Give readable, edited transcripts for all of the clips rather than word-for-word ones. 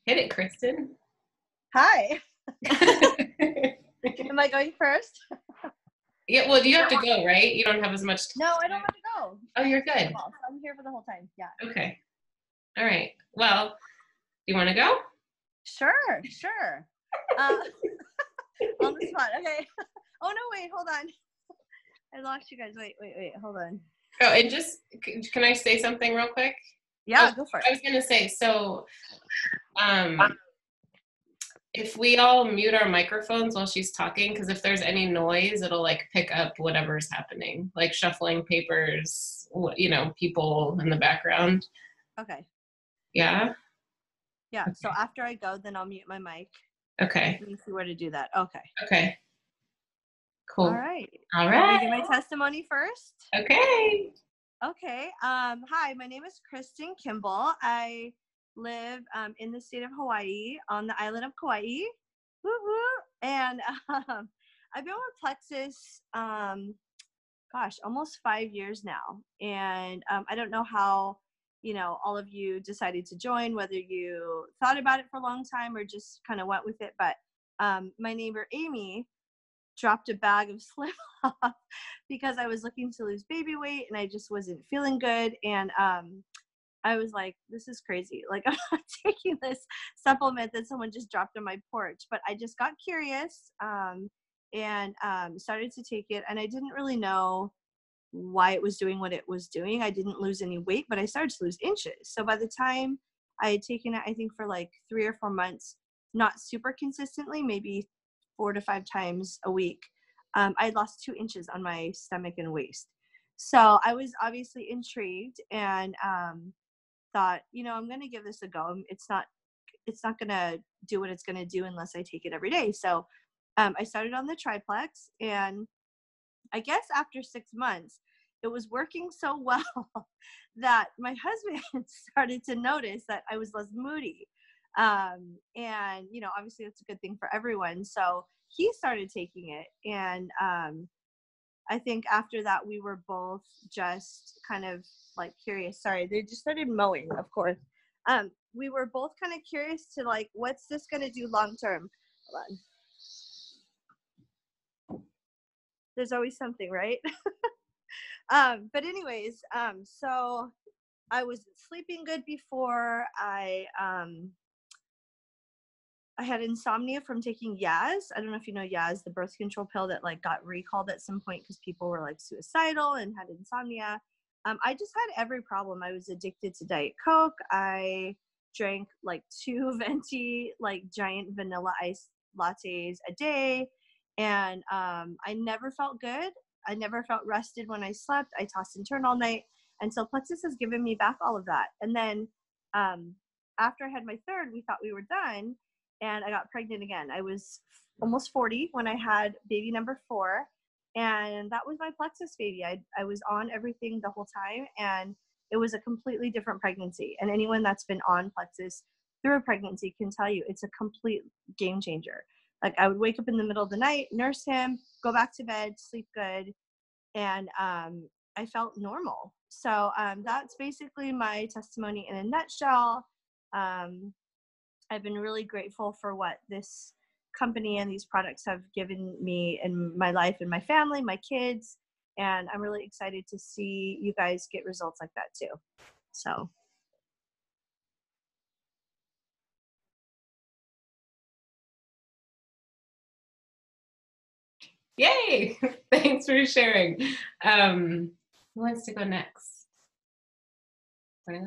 Hit it, Kristen. Hi. Am I going first? Yeah, well, you have to go, right? You don't have as much time. No, I don't have to go. Oh, you're good. I'm here for the whole time. Yeah. Okay. All right. Well, do you want to go? Sure. On the spot. Okay. Oh, no, wait, hold on. I lost you guys. Wait, hold on. Oh, and just, can I say something real quick? Yeah, go for it. I was going to say, so, if we all mute our microphones while she's talking, because if there's any noise, it'll like pick up whatever's happening, like shuffling papers, people in the background. Okay. Yeah? Yeah, Okay. so after I go, then I'll mute my mic. Okay. Let me see where to do that. Okay. Okay. Cool. All right. All Want me right. to do my testimony first? Okay. Okay. Hi, my name is Kristen Kimball. I live in the state of Hawaii on the island of Kauai. Woo-hoo. And I've been with Plexus, almost 5 years now. And I don't know how, all of you decided to join, whether you thought about it for a long time or just kind of went with it. But my neighbor, Amy, dropped a bag of Slim off because I was looking to lose baby weight and I just wasn't feeling good. And I was like, this is crazy. Like, I'm not taking this supplement that someone just dropped on my porch. But I just got curious and started to take it. And I didn't really know why it was doing what it was doing. I didn't lose any weight, but I started to lose inches. So by the time I had taken it, I think for like 3 or 4 months, not super consistently, maybe 4 to 5 times a week, I had lost 2 inches on my stomach and waist. So I was obviously intrigued and thought, I'm going to give this a go. It's not going to do what it's going to do unless I take it every day. So I started on the triplex, and I guess after 6 months, it was working so well that my husband started to notice that I was less moody. And, obviously that's a good thing for everyone. So he started taking it. And I think after that, we were both just kind of like curious. Sorry, they just started mowing, of course. We were both kind of curious to like, what's this going to do long term? Hold on. There's always something, right? But anyways, so I was sleeping good before. I had insomnia from taking Yaz. I don't know if you know Yaz, the birth control pill that like got recalled at some point because people were like suicidal and had insomnia. I just had every problem. I was addicted to Diet Coke. I drank like 2 venti, like giant vanilla ice lattes a day. And I never felt good. I never felt rested when I slept. I tossed and turned all night. And so Plexus has given me back all of that. And then after I had my third, we thought we were done. And I got pregnant again. I was almost 40 when I had baby number 4. And that was my Plexus baby. I was on everything the whole time. And it was a completely different pregnancy. And anyone that's been on Plexus through a pregnancy can tell you it's a complete game changer. Like I would wake up in the middle of the night, nurse him, go back to bed, sleep good. And I felt normal. So that's basically my testimony in a nutshell. I've been really grateful for what this company and these products have given me in my life and my family, my kids. And I'm really excited to see you guys get results like that too. So. Yay! Thanks for sharing. Who wants to go next?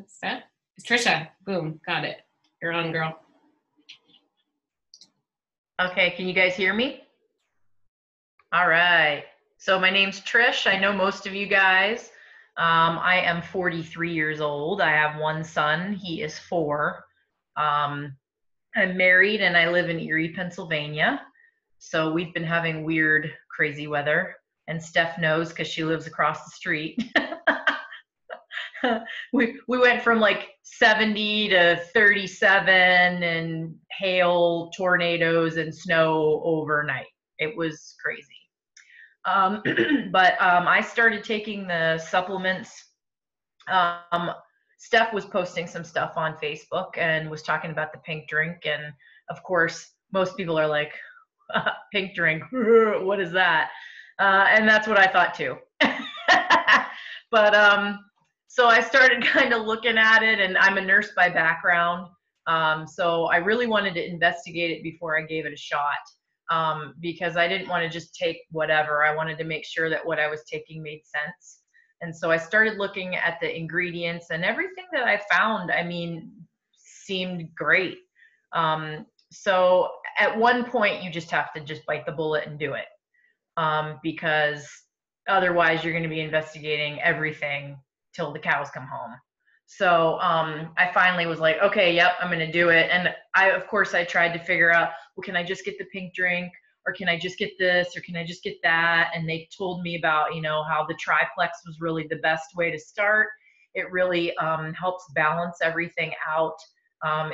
Steph? Trisha. Boom. Got it. You're on, girl. Okay, can you guys hear me? All right. So my name's Trish. I know most of you guys. I am 43 years old. I have 1 son. He is 4. I'm married and I live in Erie, Pennsylvania. So we've been having weird, crazy weather. And Steph knows because she lives across the street. we went from like 70 to 37 and hail, tornadoes, and snow overnight. It was crazy. But I started taking the supplements Steph was posting some stuff on Facebook and was talking about the pink drink. And of course, most people are like, pink drink, what is that? And that's what I thought too. But so I started kind of looking at it, and I'm a nurse by background. So I really wanted to investigate it before I gave it a shot, because I didn't want to just take whatever. I wanted to make sure that what I was taking made sense. And so I started looking at the ingredients, and everything that I found, I mean, seemed great. So at one point, you just have to just bite the bullet and do it, because otherwise you're going to be investigating everything till the cows come home. So I finally was like, okay, yep, I'm going to do it. And of course, I tried to figure out, well, can I just get the pink drink? Or can I just get this? Or can I just get that? And they told me about, how the triplex was really the best way to start. It really helps balance everything out.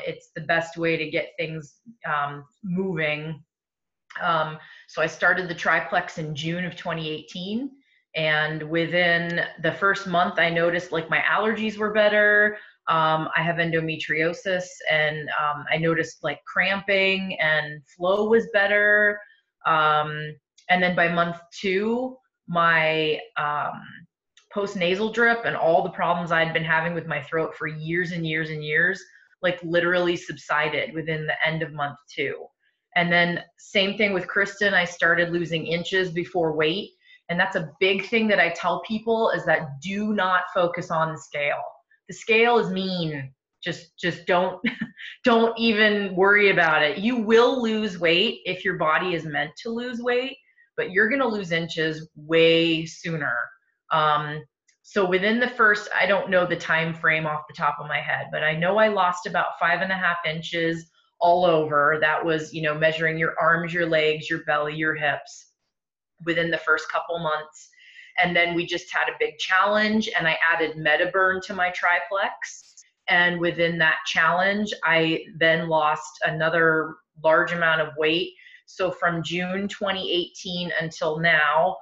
It's the best way to get things moving. So I started the triplex in June of 2018. And within the first month, I noticed like my allergies were better. I have endometriosis, and I noticed like cramping and flow was better. And then by month 2, my post-nasal drip and all the problems I'd been having with my throat for years and years and years, like literally subsided within the end of month 2. And then same thing with Kristen, I started losing inches before weight. And that's a big thing that I tell people, is that do not focus on the scale. The scale is mean. Just don't even worry about it. You will lose weight if your body is meant to lose weight, but you're going to lose inches way sooner. So within the first, I don't know the time frame off the top of my head, but I know I lost about 5.5 inches all over. That was, measuring your arms, your legs, your belly, your hips, within the first couple months. And then we just had a big challenge, and I added MetaBurn to my triplex. And within that challenge, I then lost another large amount of weight. So from June 2018 until now,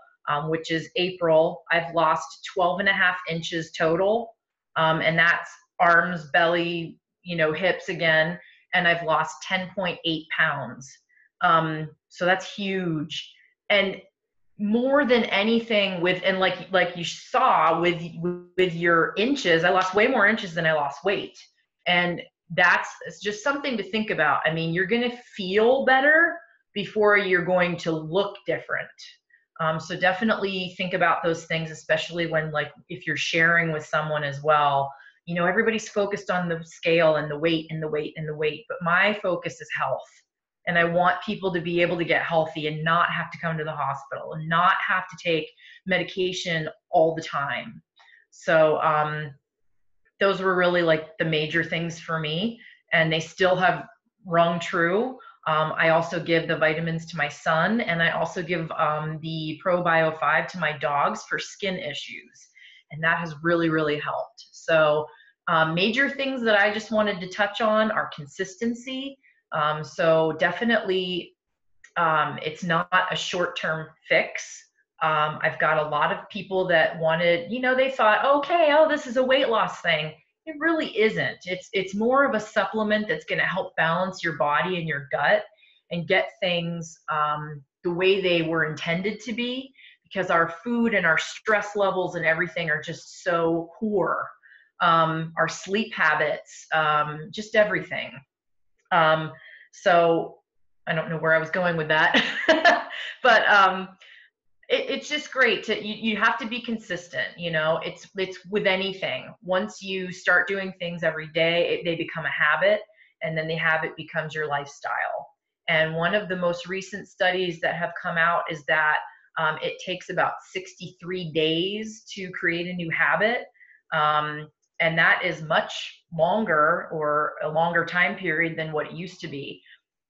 which is April, I've lost 12.5 inches total. And that's arms, belly, hips again. And I've lost 10.8 pounds. So that's huge. And more than anything and like you saw with your inches, I lost way more inches than I lost weight. And it's just something to think about. I mean, you're going to feel better before you're going to look different. So definitely think about those things, especially when, like, if you're sharing with someone as well. Everybody's focused on the scale and the weight and the weight and the weight, but my focus is health. And I want people to be able to get healthy and not have to come to the hospital and not have to take medication all the time. So those were really like the major things for me, and they still have rung true. I also give the vitamins to my son, and I also give the ProBio 5 to my dogs for skin issues. And that has really, really helped. So major things that I just wanted to touch on are consistency. So definitely, it's not a short-term fix. I've got a lot of people that wanted, they thought, okay, this is a weight loss thing. It really isn't. It's more of a supplement that's going to help balance your body and your gut and get things the way they were intended to be, because our food and our stress levels and everything are just so poor. Our sleep habits, just everything. So I don't know where I was going with that, but it's just great you have to be consistent. It's with anything. Once you start doing things every day, they become a habit, and then the habit becomes your lifestyle. And one of the most recent studies that have come out is that it takes about 63 days to create a new habit. And that is much longer, or a longer time period than what it used to be.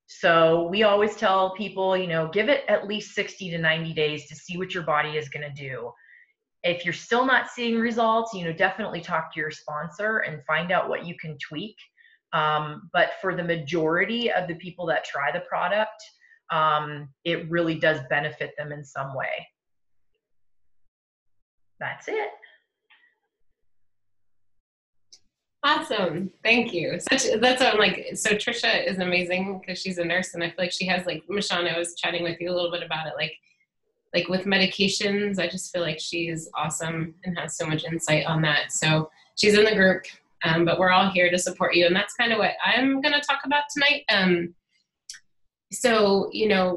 So we always tell people, give it at least 60 to 90 days to see what your body is going to do. If you're still not seeing results, definitely talk to your sponsor and find out what you can tweak. But for the majority of the people that try the product, it really does benefit them in some way. That's it. Awesome. Thank you. That's what I'm like. So Trisha is amazing because she's a nurse, and I feel like she has, like, Michonne, I was chatting with you a little bit about it. Like with medications, I just feel like she's awesome and has so much insight on that. So she's in the group, but we're all here to support you. And that's kind of what I'm going to talk about tonight. So,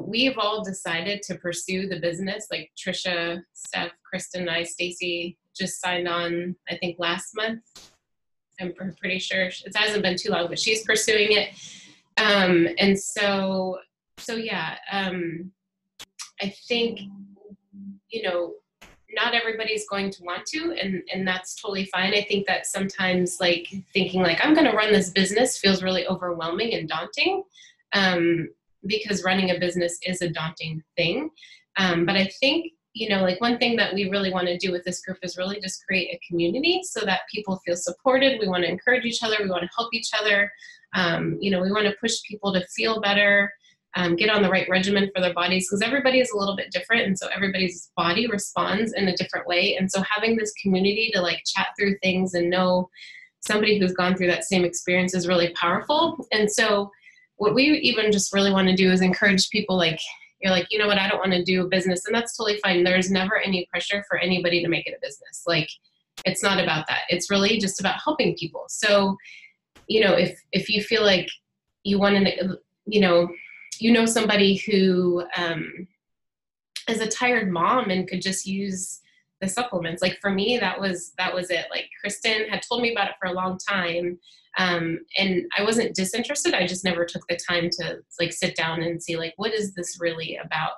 we've all decided to pursue the business. Like Trisha, Steph, Kristen, and I, Stacy just signed on, I think last month. I'm pretty sure it hasn't been too long, but she's pursuing it. And so yeah, I think, not everybody's going to want to, and that's totally fine. I think that sometimes, like, thinking like I'm going to run this business feels really overwhelming and daunting, because running a business is a daunting thing. But I think, like, one thing that we really want to do with this group is really just create a community so that people feel supported. We want to encourage each other. We want to help each other. We want to push people to feel better, get on the right regimen for their bodies, because everybody is a little bit different. And so everybody's body responds in a different way. And so having this community to, like, chat through things and know somebody who's gone through that same experience is really powerful. And so what we even just really want to do is encourage people, like, you're like, you know what, I don't want to do a business, and that's totally fine. There's never any pressure for anybody to make it a business. Like, it's not about that. It's really just about helping people. So, if you feel like you want to, somebody who is a tired mom and could just use the supplements. Like, for me, that was it. Like, Kristen had told me about it for a long time. And I wasn't disinterested. I just never took the time to, like, sit down and see, like, what is this really about?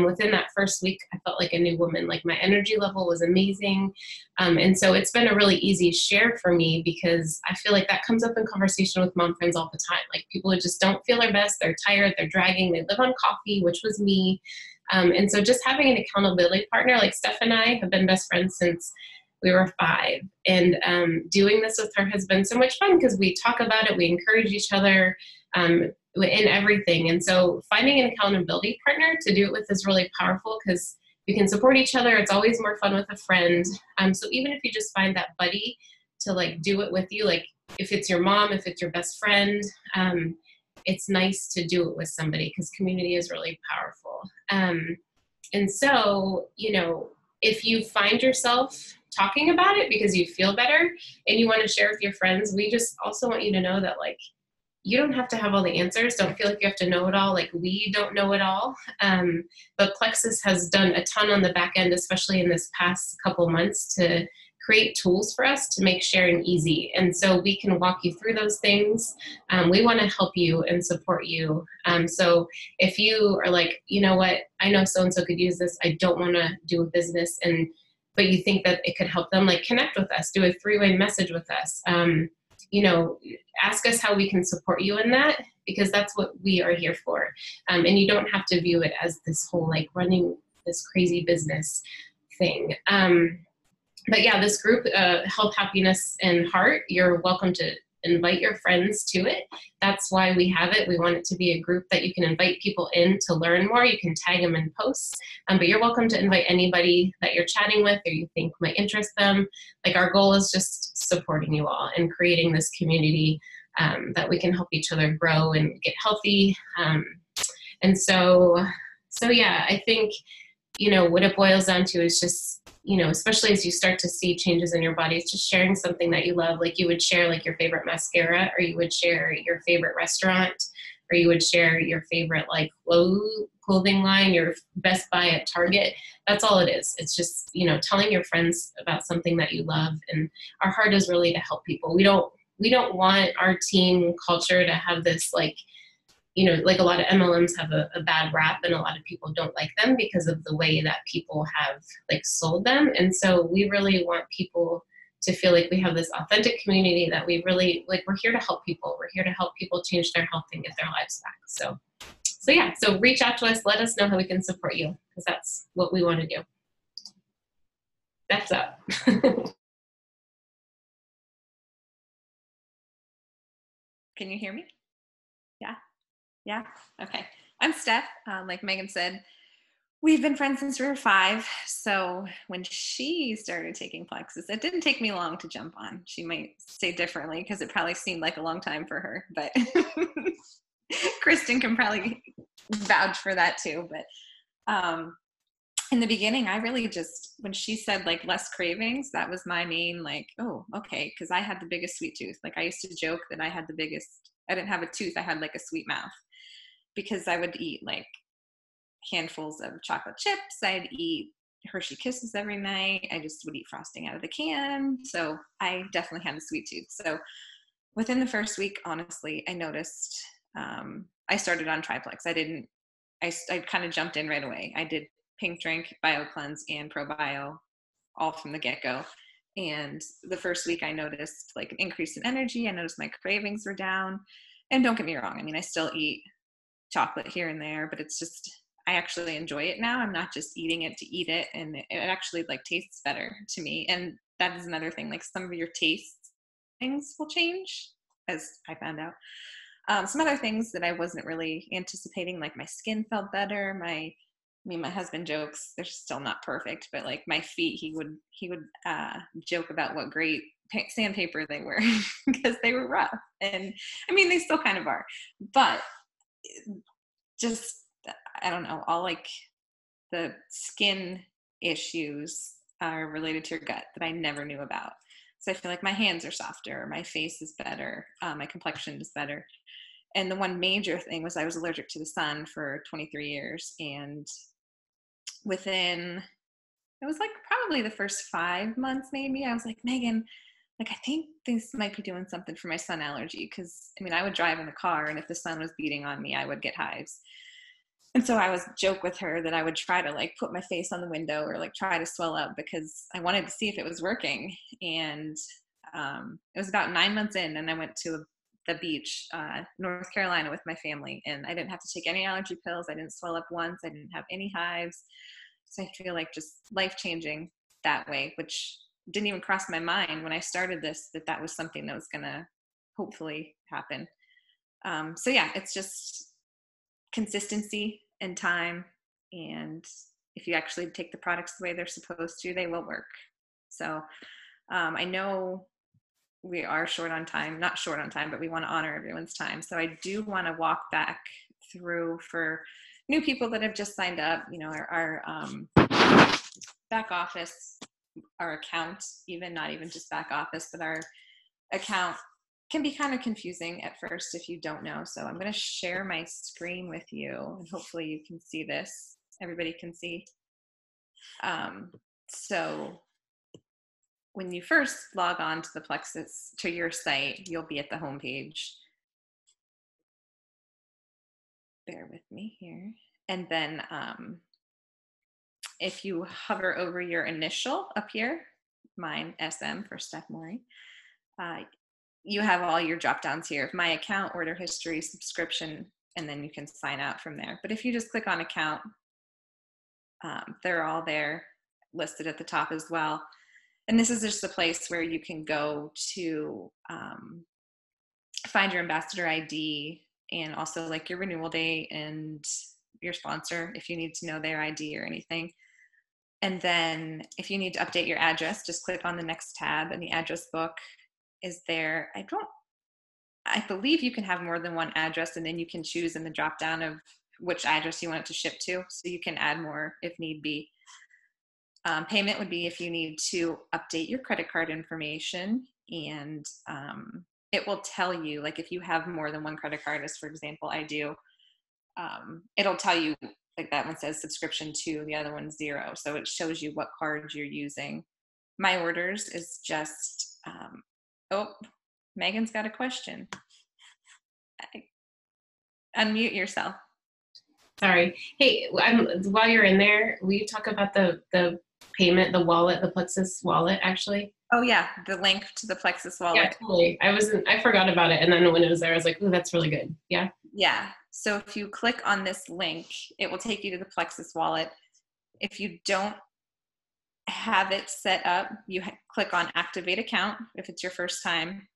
Within that first week, I felt like a new woman. Like, my energy level was amazing. And so it's been a really easy share for me, because I feel like that comes up in conversation with mom friends all the time. Like, people who just don't feel their best, they're tired, they're dragging, they live on coffee, which was me. And so just having an accountability partner, like Steph and I have been best friends since we were 5. And doing this with her has been so much fun, because we talk about it, we encourage each other in everything. And so finding an accountability partner to do it with is really powerful, because we can support each other. It's always more fun with a friend. So even if you just find that buddy to, like, do it with you, like, if it's your mom, if it's your best friend, it's nice to do it with somebody, because community is really powerful. And so, if you find yourself talking about it because you feel better and you want to share with your friends, we just also want you to know that, like, you don't have to have all the answers. Don't feel like you have to know it all. Like, we don't know it all. But Plexus has done a ton on the back end, especially in this past couple months, to create tools for us to make sharing easy. And so we can walk you through those things. We want to help you and support you. So if you are like, you know what, I know so-and-so could use this, I don't want to do a business, but you think that it could help them, like, connect with us, do a 3-way message with us. Ask us how we can support you in that, because that's what we are here for. And you don't have to view it as this whole, like, running this crazy business thing. But yeah, this group, Health, Happiness, and Heart, you're welcome to invite your friends to it. That's why we have it. We want it to be a group that you can invite people in to learn more. You can tag them in posts, but you're welcome to invite anybody that you're chatting with or you think might interest them. Like, our goal is just supporting you all and creating this community that we can help each other grow and get healthy. And so yeah, I think, what it boils down to is just, especially as you start to see changes in your body, it's just sharing something that you love. Like, you would share, like, your favorite mascara, or you would share your favorite restaurant, or you would share your favorite, like, clothing line, your Best Buy at Target. That's all it is. It's just, telling your friends about something that you love. And our heart is really to help people. We don't want our team culture to have this, like, like, a lot of MLMs have a bad rap, and a lot of people don't like them because of the way that people have, like, sold them. And so we really want people to feel like we have this authentic community that we really, like, we're here to help people. We're here to help people change their health and get their lives back. So yeah, so reach out to us. Let us know how we can support you, because that's what we want to do. That's up. Can you hear me? Yeah. Okay. I'm Steph. Like Megan said, We've been friends since we were 5. So when she started taking Plexus, it didn't take me long to jump on. She might say differently because it probably seemed like a long time for her, but Kristen can probably vouch for that too. But in the beginning, I really just, when she said like less cravings, that was my main like, oh, okay. Cause I had the biggest sweet tooth. Like I used to joke that I didn't have a tooth. I had like a sweet mouth because I would eat like handfuls of chocolate chips. I'd eat Hershey Kisses every night. I just would eat frosting out of the can. So I definitely had a sweet tooth. So within the first week, honestly, I noticed I started on Triplex. I kind of jumped in right away. I did Pink Drink, Bio Cleanse, and ProBio all from the get-go. And the first week I noticed like an increase in energy. I noticed my cravings were down. And don't get me wrong, I mean, I still eat chocolate here and there, but it's just, I actually enjoy it now. I'm not just eating it to eat it, and it actually like tastes better to me. And that is another thing, like some of your taste things will change, as I found out. Some other things that I wasn't really anticipating, like my skin felt better. My husband jokes, they're still not perfect, but like my feet, he would joke about what great sandpaper they were because they were rough. And I mean, they still kind of are, but just, I don't know, all like the skin issues are related to your gut that I never knew about. So I feel like my hands are softer, my face is better, my complexion is better. And the one major thing was I was allergic to the sun for 23 years. And within, it was like probably the first 5 months, maybe, I was like, Megan, like, I think this might be doing something for my sun allergy. Cause I mean, I would drive in the car, and if the sun was beating on me, I would get hives. And so I was joke with her that I would try to like put my face on the window or like try to swell up because I wanted to see if it was working. And it was about 9 months in, and I went to the beach, North Carolina, with my family, and I didn't have to take any allergy pills. I didn't swell up once. I didn't have any hives. So I feel like just life-changing that way, which didn't even cross my mind when I started this, that was something that was going to hopefully happen. So yeah, it's just consistency and time. And if you actually take the products the way they're supposed to, they will work. So I know we are short on time, not short on time, but we want to honor everyone's time. So I do want to walk back through for new people that have just signed up, you know, our back office, our account, even not even just back office, but our account can be kind of confusing at first if you don't know. So I'm going to share my screen with you, and hopefully you can see this. Everybody can see. So when you first log on to the Plexus, to your site, you'll be at the home page. Bear with me here. And then if you hover over your initial up here, mine SM for Steph Maury, you have all your drop downs here: my account, order history, subscription, and then you can sign out from there. But if you just click on account, they're all there listed at the top as well. And this is just a place where you can go to find your ambassador ID, and also like your renewal date and your sponsor if you need to know their ID or anything. And then if you need to update your address, just click on the next tab, and the address book is there. I believe you can have more than one address, and then you can choose in the drop down of which address you want it to ship to. So you can add more if need be. Payment would be if you need to update your credit card information, and it will tell you, like if you have more than one credit card, as for example I do, it'll tell you, like that one says subscription 2, the other one's 0. So it shows you what card you're using. My orders is just, oh, Megan's got a question. Unmute yourself. Sorry. Hey, while you're in there, will you talk about the payment, the wallet, the Plexus wallet, actually? Oh yeah, the link to the Plexus wallet. Yeah, totally. I forgot about it, and then when it was there, I was like, "Ooh, that's really good." Yeah. Yeah. So if you click on this link, it will take you to the Plexus wallet. If you don't have it set up, you click on activate account. If it's your first time,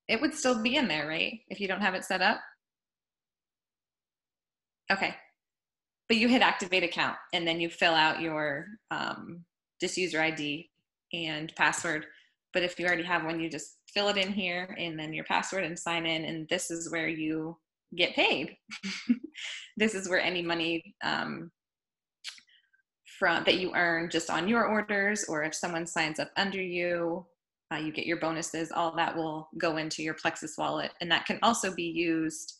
it would still be in there, right? If you don't have it set up. Okay. but you hit activate account and then you fill out your just user ID and password. But if you already have one, you just fill it in here and then your password and sign in. And this is where you get paid. This is where any money from that you earn just on your orders, or if someone signs up under you, you get your bonuses. All that will go into your Plexus wallet, and that can also be used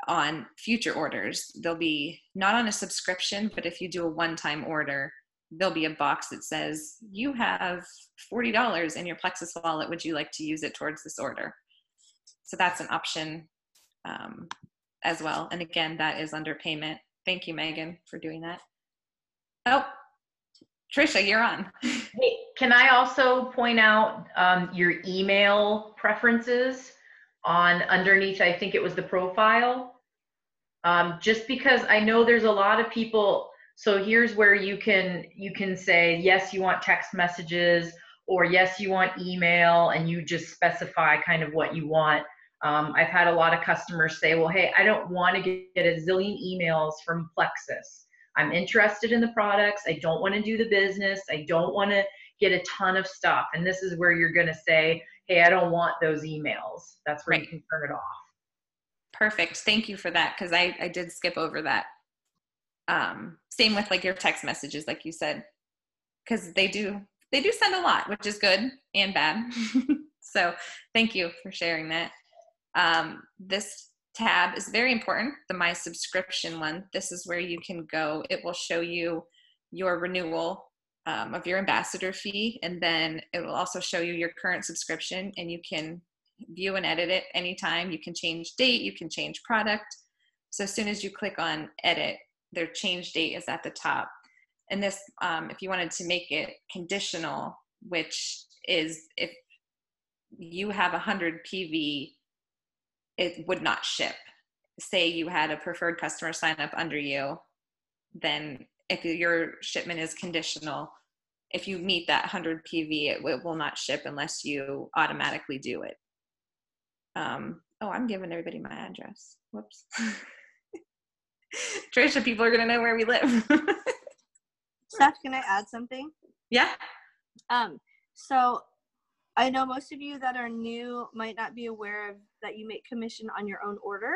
on future orders. They'll be not on a subscription, but if you do a one-time order, there'll be a box that says you have $40 in your Plexus wallet. Would you like to use it towards this order? So that's an option as well. And again, that is under payment. Thank you, Megan, for doing that. Oh, Trisha, you're on. Hey, can I also point out your email preferences on underneath, I think it was the profile? Just because I know there's a lot of people, so here's where you can say, yes, you want text messages, or yes, you want email, and you just specify kind of what you want. I've had a lot of customers say, well, hey, I don't want to get a zillion emails from Plexus. I'm interested in the products. I don't want to do the business. I don't want to get a ton of stuff. And this is where you're going to say, hey, I don't want those emails. That's where you can turn it off. Perfect. Thank you for that, because I did skip over that. Same with like your text messages, like you said, because they do send a lot, which is good and bad. So thank you for sharing that. This tab is very important, the My Subscription one. This is where you can go. It will show you your renewal of your ambassador fee, and then it will also show you your current subscription, and you can view and edit it anytime. You can change date, you can change product. So as soon as you click on edit, their change date is at the top. And this, if you wanted to make it conditional, which is if you have 100 PV, it would not ship. Say you had a preferred customer sign up under you, then if your shipment is conditional, if you meet that 100 PV, it will not ship unless you automatically do it. Oh, I'm giving everybody my address. Whoops. Trisha, people are going to know where we live. Steph, can I add something? Yeah. So I know most of you that are new might not be aware of that you make commission on your own order.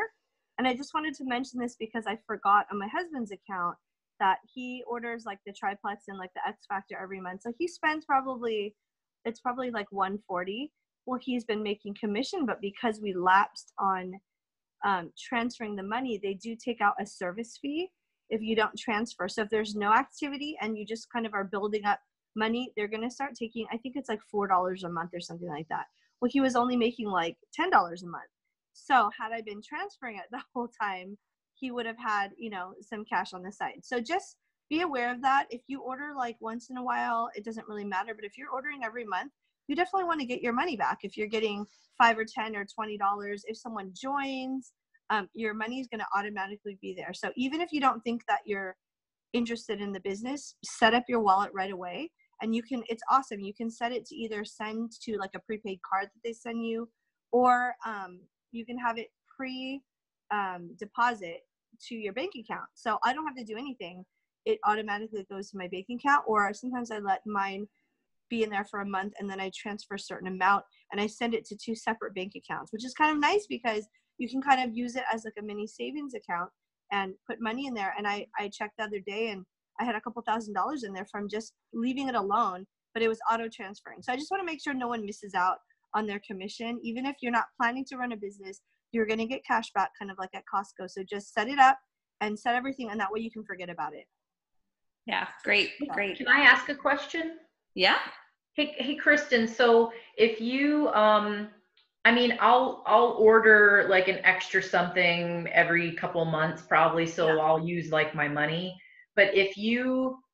And I just wanted to mention this because I forgot on my husband's account that he orders like the triplex and like the X Factor every month. So he spends it's probably like $140. Well, he's been making commission, but because we lapsed on transferring the money, they do take out a service fee if you don't transfer. So if there's no activity and you just kind of are building up money, they're going to start taking, I think it's like $4 a month or something like that. Well, he was only making like $10 a month. So had I been transferring it the whole time, he would have had, some cash on the side. So just be aware of that. If you order like once in a while, it doesn't really matter. But if you're ordering every month, you definitely want to get your money back. If you're getting $5 or $10 or $20, if someone joins, your money is going to automatically be there. So even if you don't think that you're interested in the business, set up your wallet right away. And it's awesome. You can set it to either send to like a prepaid card that they send you, or you can have it deposit to your bank account. So I don't have to do anything. It automatically goes to my bank account, or sometimes I let mine be in there for a month and then I transfer a certain amount and I send it to 2 separate bank accounts, which is kind of nice because you can kind of use it as like a mini savings account and put money in there. And I checked the other day and I had a couple $1,000s in there from just leaving it alone, but it was auto transferring. So I just want to make sure no one misses out on their commission. Even if you're not planning to run a business, you're going to get cash back kind of like at Costco. So just set it up and set everything, and that way you can forget about it. Yeah, great. Can I ask a question? Yeah. Hey, Kristen. So if you, I'll order like an extra something every couple months probably. So yeah. I'll use like my money. But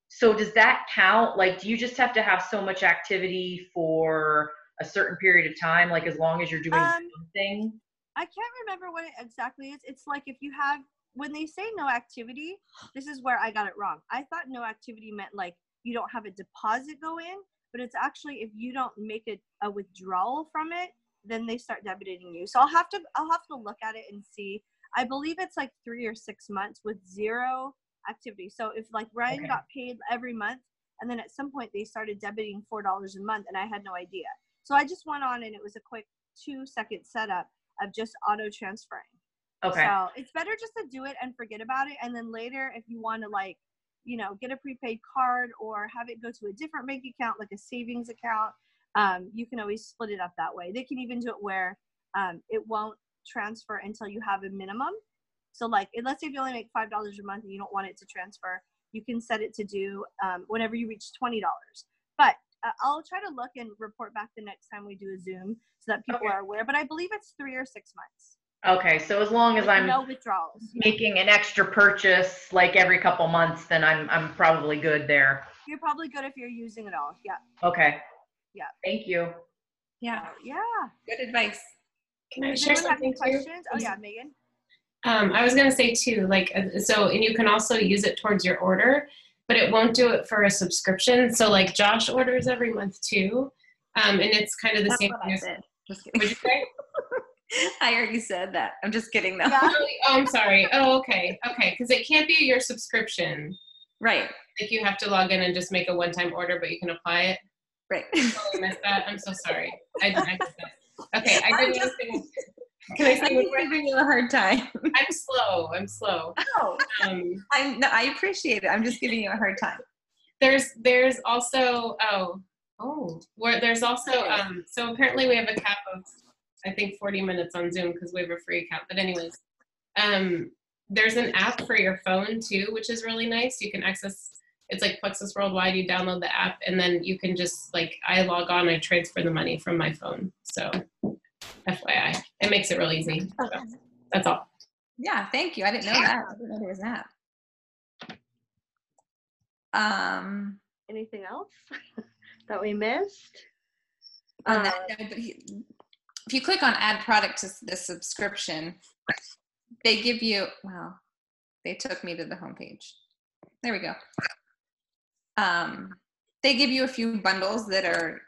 so does that count? Like, do you just have to have so much activity for a certain period of time? Like as long as you're doing something? I can't remember what it exactly is. It's like if you have, when they say no activity, this is where I got it wrong. I thought no activity meant like you don't have a deposit go in, but it's actually if you don't make a withdrawal from it, then they start debiting you. So I'll have to look at it and see. I believe it's like 3 or 6 months with 0 activity. So if like Ryan Okay. got paid every month, and then at some point they started debiting $4 a month, and I had no idea. So I just went on, and it was a quick 2-second setup of just auto transferring. Okay. So it's better just to do it and forget about it. And then later, if you want to like, you know, get a prepaid card or have it go to a different bank account, like a savings account, you can always split it up that way. They can even do it where it won't transfer until you have a minimum. So like, let's say if you only make $5 a month and you don't want it to transfer, you can set it to do whenever you reach $20. But I'll try to look and report back the next time we do a Zoom so that people Okay. are aware. But I believe it's 3 or 6 months. Okay, so as long as With I'm no withdrawals. making an extra purchase like every couple months, then I'm probably good there. You're probably good if you're using it all. Yeah. Okay. Yeah. Thank you. Yeah. Yeah. Good advice. Can I Does share anyone have any something too? questions? Oh yeah, Megan. I was gonna say too, like, so, and you can also use it towards your order, but it won't do it for a subscription. So like Josh orders every month too. And it's kind of the That's same what thing I as, said. Just kidding. what'd you say? I already said that. I'm just kidding though. Yeah. Oh, I'm sorry. Oh, okay. Okay. Because it can't be your subscription. Right. Like you have to log in and just make a one-time order, but you can apply it. Right. I missed that. I'm so sorry. I missed that. Okay. I didn't just- think. Can I say I'm one just more? giving you a hard time. I'm slow. No, I appreciate it. I'm just giving you a hard time. There's also where there's also so apparently we have a cap of I think 40 minutes on Zoom because we have a free account. But anyways, there's an app for your phone too, which is really nice. You can access. It's like Plexus Worldwide. You download the app and then you can just like I log on, I transfer the money from my phone. So FYI, it makes it real easy. So, that's all. Yeah, thank you. I didn't know that. I didn't know there was an app. Anything else that we missed? On that note, but if you click on add product to the subscription, they give you, well, they took me to the homepage. There we go. They give you a few bundles that are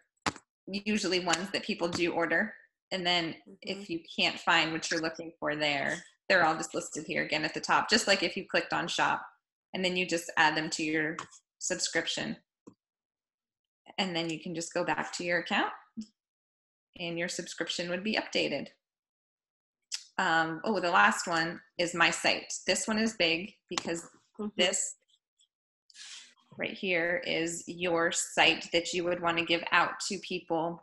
usually ones that people do order. And then if you can't find what you're looking for there, they're all just listed here again at the top, just like if you clicked on shop and then you just add them to your subscription. And then you can just go back to your account and your subscription would be updated. The last one is my site. This one is big because this right here is your site that you would want to give out to people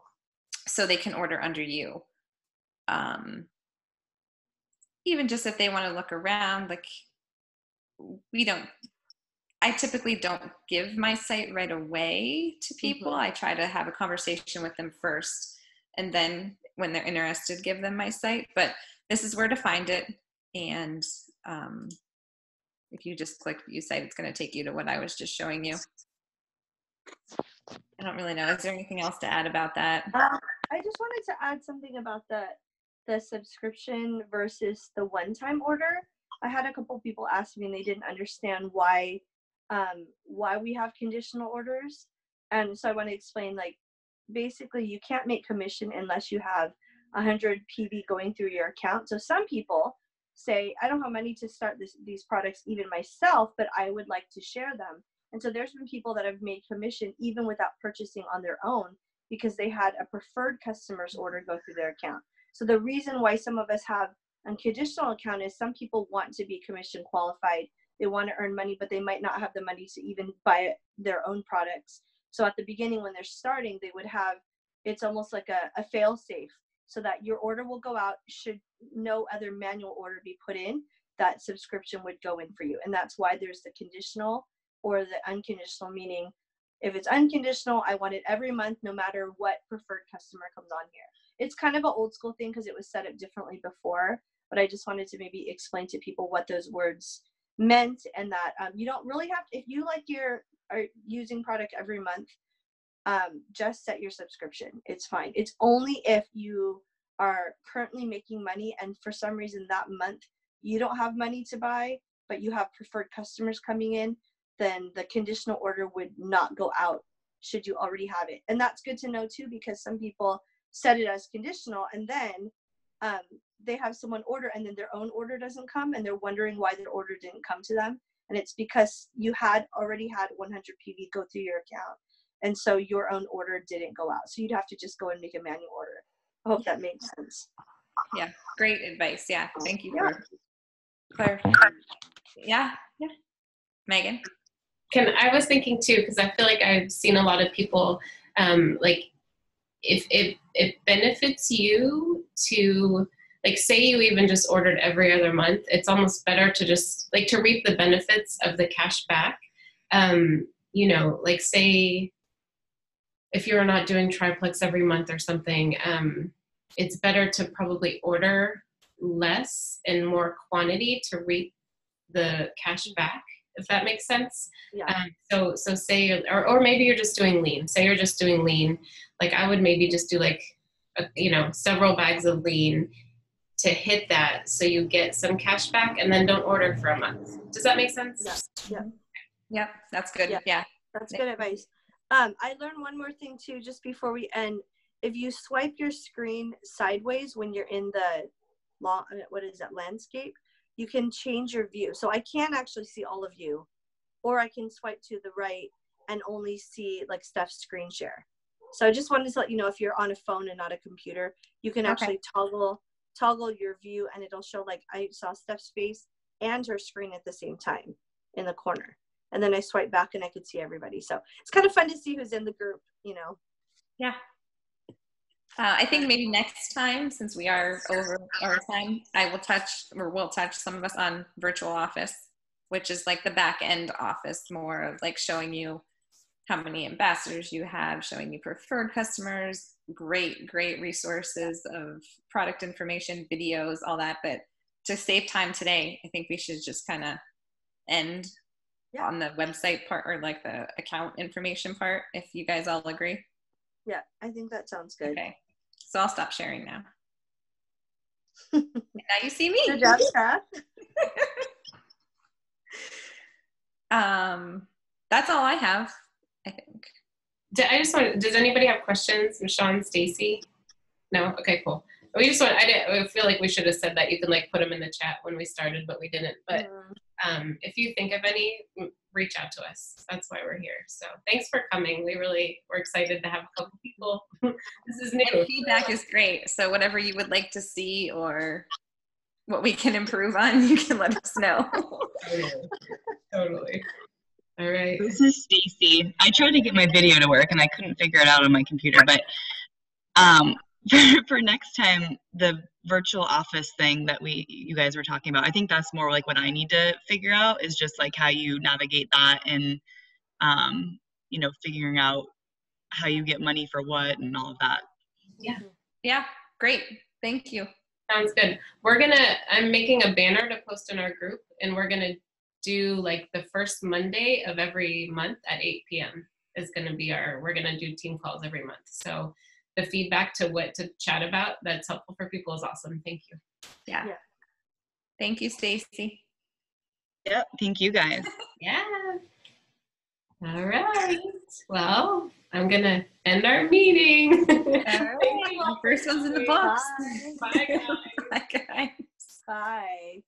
so they can order under you. Even just if they want to look around, like I typically don't give my site right away to people. I try to have a conversation with them first, and then when they're interested, give them my site. But this is where to find it. And if you just click view site, it's going to take you to what I was just showing you. I don't really know. Is there anything else to add about that? I just wanted to add something about the subscription versus the one-time order. I had a couple people ask me and they didn't understand why we have conditional orders. And so I want to explain, like, basically you can't make commission unless you have 100 PV going through your account. So some people say, I don't have money to start these products even myself, but I would like to share them. And so there's been people that have made commission even without purchasing on their own because they had a preferred customer's order go through their account. So the reason why some of us have unconditional account is some people want to be commission qualified. They want to earn money, but they might not have the money to even buy their own products. So at the beginning, when they're starting, they would have, it's almost like a fail safe so that your order will go out. Should no other manual order be put in, that subscription would go in for you. And that's why there's the conditional or the unconditional, meaning if it's unconditional, I want it every month, no matter what preferred customer comes on here. It's kind of an old school thing because it was set up differently before, but I just wanted to maybe explain to people what those words meant, and that you don't really have to, if you are using product every month, just set your subscription. It's fine. It's only if you are currently making money and for some reason that month you don't have money to buy, but you have preferred customers coming in, then the conditional order would not go out should you already have it. And that's good to know too, because some people set it as conditional and then they have someone order and then their own order doesn't come and they're wondering why their order didn't come to them. And it's because you had already had 100 PV go through your account. And so your own order didn't go out. So you'd have to just go and make a manual order. I hope that makes sense. Yeah, great advice. Yeah, thank you Yeah. for clarifying. Yeah. Megan? I was thinking too, because I feel like I've seen a lot of people, like if it benefits you to, like, say you even just ordered every other month, it's almost better to just like to reap the benefits of the cash back. You know, like say if you're not doing triplex every month or something, it's better to probably order less and more quantity to reap the cash back, if that makes sense. Yeah. So say, or maybe you're just doing lean. Say you're just doing lean. Like I would maybe just do like, several bags of lean to hit that, so you get some cash back, and then don't order for a month. Does that make sense? Yeah. Yep, that's good. Yeah. That's good advice. I learned one more thing too, just before we end. If you swipe your screen sideways when you're in the landscape, you can change your view. So I can actually see all of you, or I can swipe to the right and only see like Steph's screen share. So I just wanted to let you know, if you're on a phone and not a computer, you can actually toggle your view, and it'll show, like, I saw Steph's face and her screen at the same time in the corner. And then I swipe back and I could see everybody. So it's kind of fun to see who's in the group, Yeah. I think maybe next time, since we are over our time, we'll touch some of us on virtual office, which is like the back end office, more of like showing you how many ambassadors you have, showing you preferred customers, great resources of product information, videos, all that. But to save time today, I think we should just kind of end on the website part, or like the account information part, if you guys all agree. Yeah, I think that sounds good. Okay, so I'll stop sharing now. Now you see me. Good job, Steph. That's all I have, I think. Does anybody have questions? Michonne, Stacy? No? Okay, cool. I feel like we should have said that you can like put them in the chat when we started, but we didn't. But if you think of any, reach out to us. That's why we're here. So thanks for coming. We're excited to have a couple people. This is new. And feedback is great. So whatever you would like to see or what we can improve on, you can let us know. Totally. All right. This is Stacy. I tried to get my video to work and I couldn't figure it out on my computer, but for next time, the virtual office thing that you guys were talking about, I think that's more like what I need to figure out, is just like how you navigate that, and figuring out how you get money for what and all of that. Yeah, great. Thank you. Sounds good. I'm making a banner to post in our group, and we're gonna do like the first Monday of every month at 8 p.m. is gonna be we're gonna do team calls every month. So the feedback to what to chat about that's helpful for people is awesome. Thank you. Yeah. Thank you, Stacy. Yep. Thank you guys. Yeah. All right. Well, I'm going to end our meeting. All right. First one's in the books. Bye. Bye, guys. Bye, guys. Bye.